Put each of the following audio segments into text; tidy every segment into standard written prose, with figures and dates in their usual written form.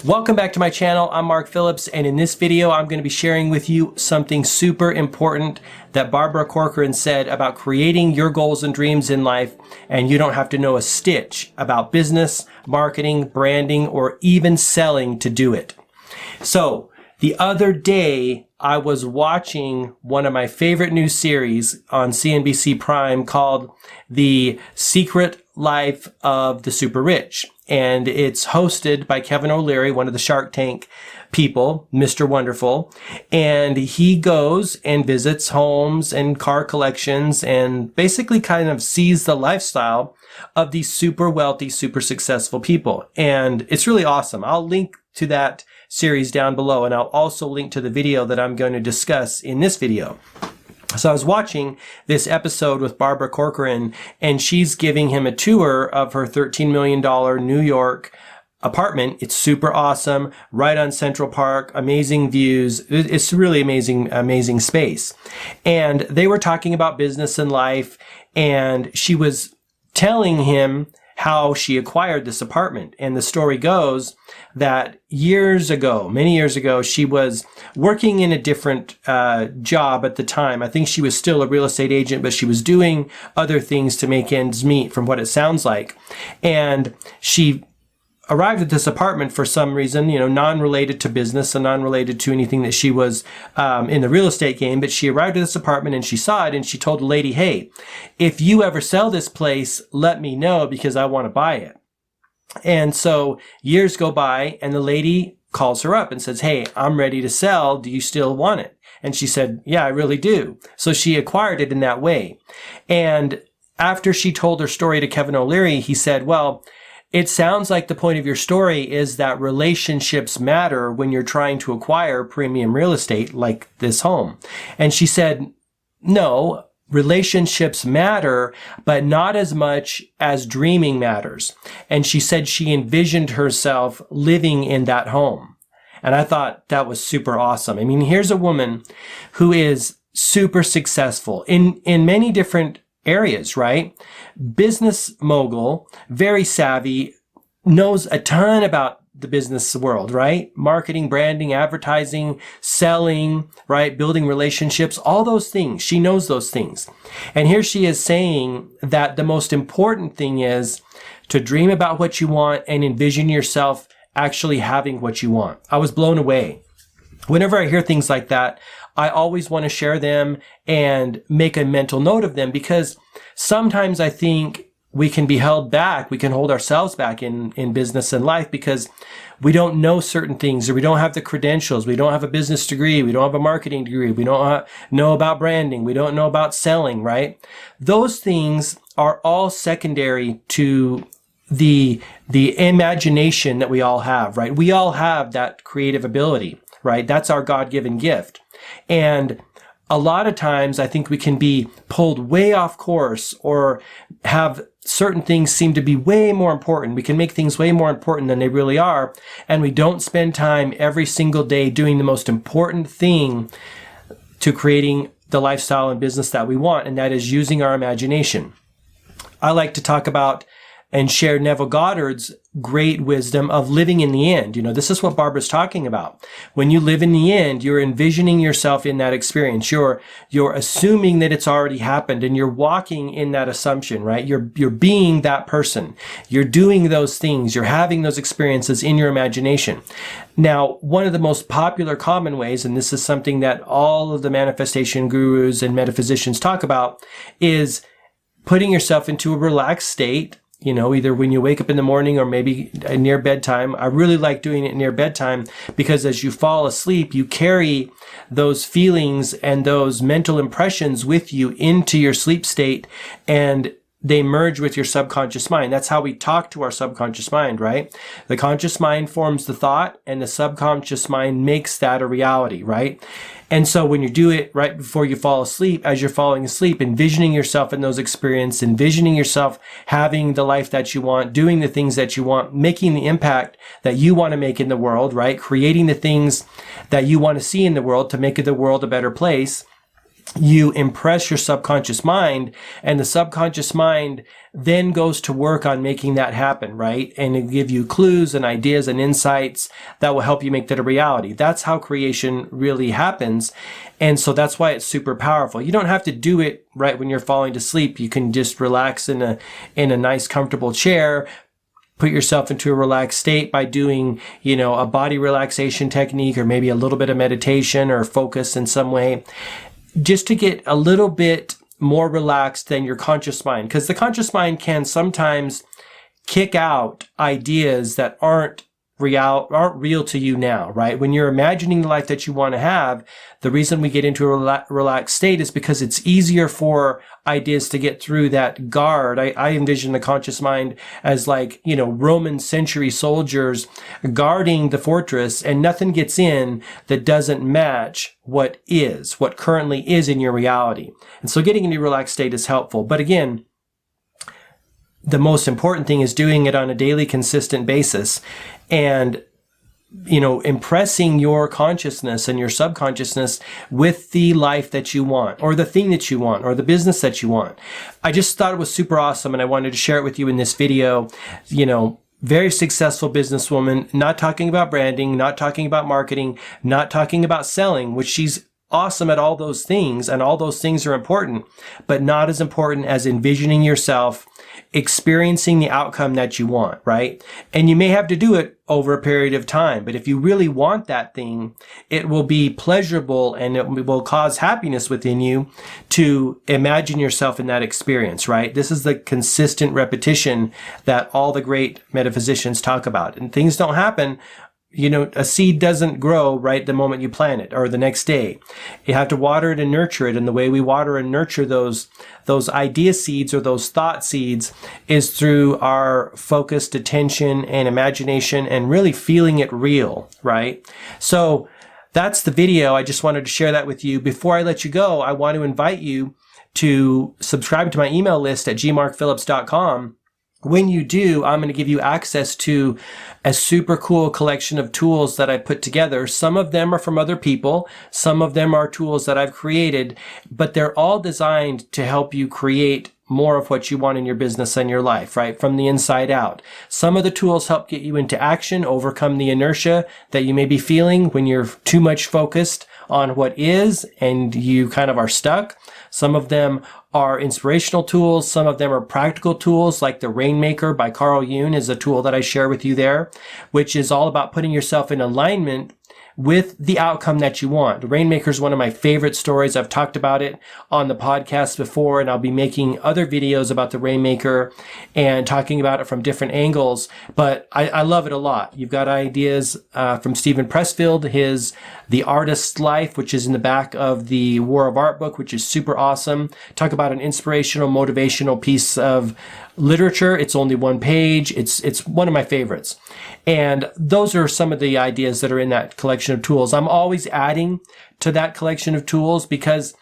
Welcome back to my channel. I'm Mark Phillips, and in this video I'm going to be sharing with you something super important that Barbara Corcoran said about creating your goals and dreams in life, and you don't have to know a stitch about business, marketing, branding, or even selling to do it. So the other day I was watching one of my favorite new series on CNBC Prime called The Secret Life of the Super Rich. And it's hosted by Kevin O'Leary, one of the Shark Tank people, Mr. Wonderful. And he goes and visits homes and car collections and basically kind of sees the lifestyle of these super wealthy, super successful people. And it's really awesome. I'll link to that series down below, and I'll also link to the video that I'm going to discuss in this video. So I was watching this episode with Barbara Corcoran, and she's giving him a tour of her $13 million New York apartment. It's super awesome, right on Central Park, amazing views. It's really amazing space. And they were talking about business and life, and she was telling him how she acquired this apartment. And the story goes that many years ago, she was working in a different job at the time. I think she was still a real estate agent, but she was doing other things to make ends meet, from what it sounds like. And she arrived at this apartment for some reason, non-related to business and non-related to anything that she was in the real estate game. But she arrived at this apartment and she saw it, and she told the lady, "Hey, if you ever sell this place, let me know because I want to buy it." And so years go by, and the lady calls her up and says, "Hey, I'm ready to sell. Do you still want it?" And she said, "Yeah, I really do." So she acquired it in that way. And after she told her story to Kevin O'Leary, he said, "Well, it sounds like the point of your story is that relationships matter when you're trying to acquire premium real estate like this home." And she said, "No, relationships matter, but not as much as dreaming matters." And she said she envisioned herself living in that home. And I thought that was super awesome. I mean, here's a woman who is super successful in many different areas, right? Business mogul, very savvy, knows a ton about the business world, right? Marketing, branding, advertising, selling, right? Building relationships, all those things. She knows those things. And here she is saying that the most important thing is to dream about what you want and envision yourself actually having what you want. I was blown away. Whenever I hear things like that, I always want to share them and make a mental note of them, because sometimes I think we can be held back. We can hold ourselves back in business and life because we don't know certain things, or we don't have the credentials. We don't have a business degree. We don't have a marketing degree. We don't know about branding. We don't know about selling, right? Those things are all secondary to the imagination that we all have, right? We all have that creative ability, right? That's our God-given gift. And a lot of times I think we can be pulled way off course, or have certain things seem to be way more important. We can make things way more important than they really are. And we don't spend time every single day doing the most important thing to creating the lifestyle and business that we want. And that is using our imagination. I like to talk about and share Neville Goddard's great wisdom of living in the end. This is what Barbara's talking about. When you live in the end, you're envisioning yourself in that experience. You're assuming that it's already happened, and you're walking in that assumption, right? You're being that person. You're doing those things. You're having those experiences in your imagination. Now, one of the most popular common ways, and this is something that all of the manifestation gurus and metaphysicians talk about, is putting yourself into a relaxed state, either when you wake up in the morning or maybe near bedtime. I really like doing it near bedtime, because as you fall asleep, you carry those feelings and those mental impressions with you into your sleep state, and they merge with your subconscious mind. That's how we talk to our subconscious mind, right? The conscious mind forms the thought, and the subconscious mind makes that a reality, right? And so when you do it right before you fall asleep, as you're falling asleep, envisioning yourself in those experiences, envisioning yourself having the life that you want, doing the things that you want, making the impact that you want to make in the world, right? Creating the things that you want to see in the world to make the world a better place. you impress your subconscious mind, and the subconscious mind then goes to work on making that happen, right? And it give you clues and ideas and insights that will help you make that a reality. That's how creation really happens. And so that's why it's super powerful. You don't have to do it right when you're falling to sleep. You can just relax in a nice, comfortable chair, put yourself into a relaxed state by doing, a body relaxation technique, or maybe a little bit of meditation or focus in some way, just to get a little bit more relaxed than your conscious mind. Because the conscious mind can sometimes kick out ideas that aren't real to you now, right? When you're imagining the life that you want to have, the reason we get into a relaxed state is because it's easier for ideas to get through that guard. I envision the conscious mind as like, Roman century soldiers guarding the fortress, and nothing gets in that doesn't match what currently is in your reality. And so getting into a relaxed state is helpful. But again, the most important thing is doing it on a daily, consistent basis, and impressing your consciousness and your subconsciousness with the life that you want, or the thing that you want, or the business that you want. I just thought it was super awesome, and I wanted to share it with you in this video. Very successful businesswoman, not talking about branding, not talking about marketing, not talking about selling, which she's awesome at all those things, and all those things are important, but not as important as envisioning yourself experiencing the outcome that you want, right? And you may have to do it over a period of time, but if you really want that thing, it will be pleasurable, and it will cause happiness within you to imagine yourself in that experience, right? This is the consistent repetition that all the great metaphysicians talk about. And things don't happen. A seed doesn't grow right the moment you plant it, or the next day. You have to water it and nurture it. And the way we water and nurture those idea seeds, or those thought seeds, is through our focused attention and imagination, and really feeling it real, right? So that's the video. I just wanted to share that with you. Before I let you go, I want to invite you to subscribe to my email list at gmarkphillips.com. When you do, I'm going to give you access to a super cool collection of tools that I put together. Some of them are from other people. Some of them are tools that I've created, but they're all designed to help you create more of what you want in your business and your life, right? From the inside out. Some of the tools help get you into action, overcome the inertia that you may be feeling when you're too much focused on what is and you kind of are stuck. Some of them are inspirational tools. Some of them are practical tools, like the Rainmaker by Carl Jung is a tool that I share with you there, which is all about putting yourself in alignment with the outcome that you want. The Rainmaker is one of my favorite stories. I've talked about it on the podcast before, and I'll be making other videos about the Rainmaker and talking about it from different angles, but I love it a lot. You've got ideas from Stephen Pressfield, his The Artist's Life, which is in the back of the War of Art book, which is super awesome. Talk about an inspirational, motivational piece of literature. It's only one page. It's one of my favorites. And those are some of the ideas that are in that collection of tools. I'm always adding to that collection of tools, because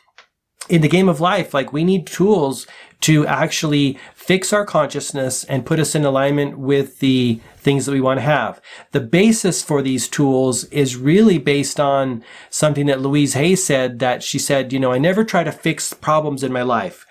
in the game of life, like, we need tools to actually fix our consciousness and put us in alignment with the things that we want to have. The basis for these tools is really based on something that Louise Hay said, that she said, I never try to fix problems in my life.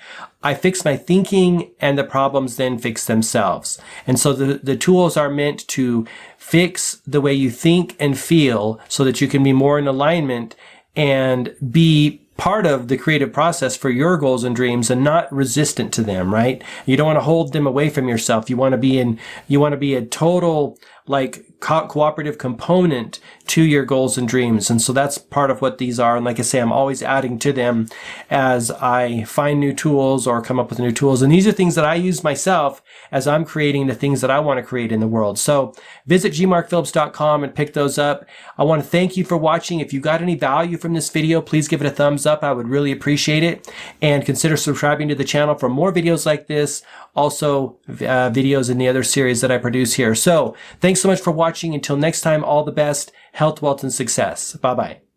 I fix my thinking, and the problems then fix themselves. And so the tools are meant to fix the way you think and feel, so that you can be more in alignment and be part of the creative process for your goals and dreams, and not resistant to them, right? You don't want to hold them away from yourself. You want to be a total, like, cooperative component to your goals and dreams. And so that's part of what these are. And like I say, I'm always adding to them as I find new tools or come up with new tools. And these are things that I use myself as I'm creating the things that I want to create in the world. So visit gmarkphillips.com and pick those up. I want to thank you for watching. If you got any value from this video, please give it a thumbs up. I would really appreciate it. And consider subscribing to the channel for more videos like this. Also, videos in the other series that I produce here. So thanks so much for watching. Until next time, all the best, health, wealth, and success. Bye-bye.